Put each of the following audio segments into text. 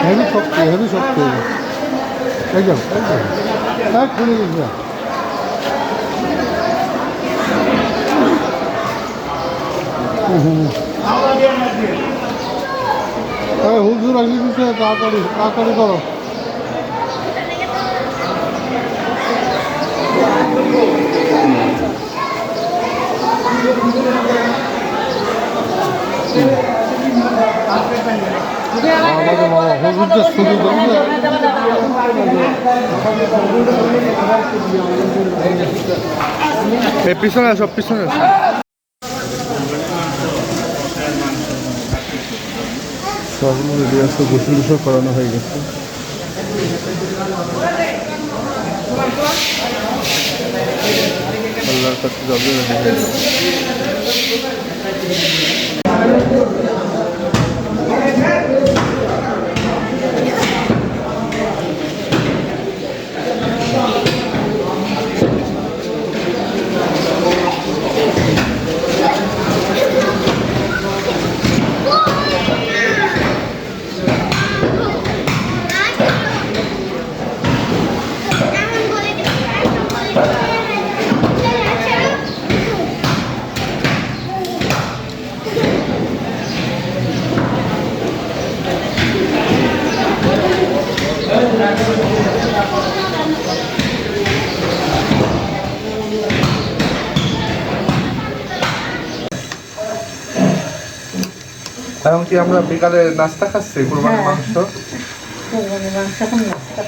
Heavy শক্তি, heavy শক্তি। একদম একদম এক খুলে গেছে। হুজুর আসি দিচ্ছে, তাড়াতাড়ি তাড়াতাড়ি করো। আমাদের বাবা হুজুরটা শুরু করছে। পিছনে সব পিছনে সবগুলো রেডি আছে, গোসল টোসল করানো হয়ে গেছে। আল্লাহর কাছে যাবে। এখন কি আমরা বিকালে নাস্তা খাচ্ছি? কুরবানির মাংস, কুরবানির মাংস এখন নাস্তা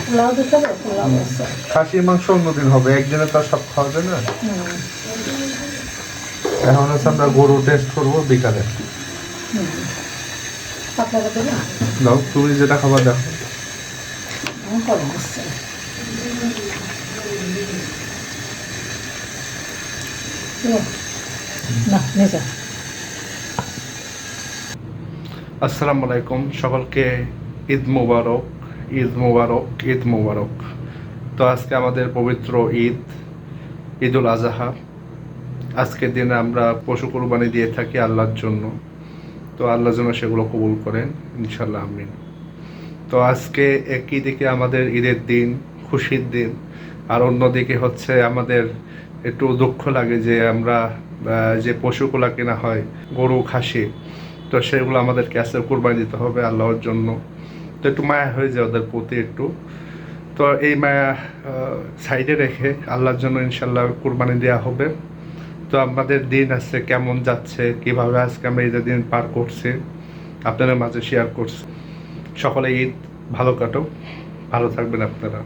পোলাও দিতে হবে, পোলাও আছে। খাসির মাংস অন্যদিন হবে, একদিনে তো আর সব খাওয়া যায় না। এখন হচ্ছে আমরা গরু টেস্ট করবো বিকালে। আপনারা দেবেন? দাও, তুমি যেটা খাবার দেখো। আমি কবে আসছে না নিজে। আসসালামু আলাইকুম, সকলকে ঈদ মোবারক, ঈদ মোবারক, ঈদ মোবারক। তো আজকে আমাদের পবিত্র ঈদ, ঈদুল আজহা। আজকের দিনে আমরা পশু কুরবানি দিয়ে থাকি আল্লাহর জন্য। তো আল্লাহ যেন সেগুলো কবুল করেন, ইনশাল্লাহ, আমিন। তো আজকে একই দিকে আমাদের ঈদের দিন, খুশির দিন, আর অন্যদিকে হচ্ছে আমাদের একটু দুঃখ লাগে যে আমরা যে পশুগুলা কেনা হয়, গরু, খাসি, তো সেগুলো আমাদেরকে আজকে কুরবানি দিতে হবে আল্লাহর জন্য। তো একটু মায়া হয়ে যায় ওদের প্রতি একটু। তো এই মায়া সাইডে রেখে আল্লাহর জন্য ইনশাল্লাহ কুরবানি দেওয়া হবে। তো আমাদের দিন আজকে কেমন যাচ্ছে, কিভাবে আজকে আমরা ঈদের দিন পার করছি, আপনাদের মাঝে শেয়ার করছি। সকলে ঈদ ভালো কাটো, ভালো থাকবেন আপনারা।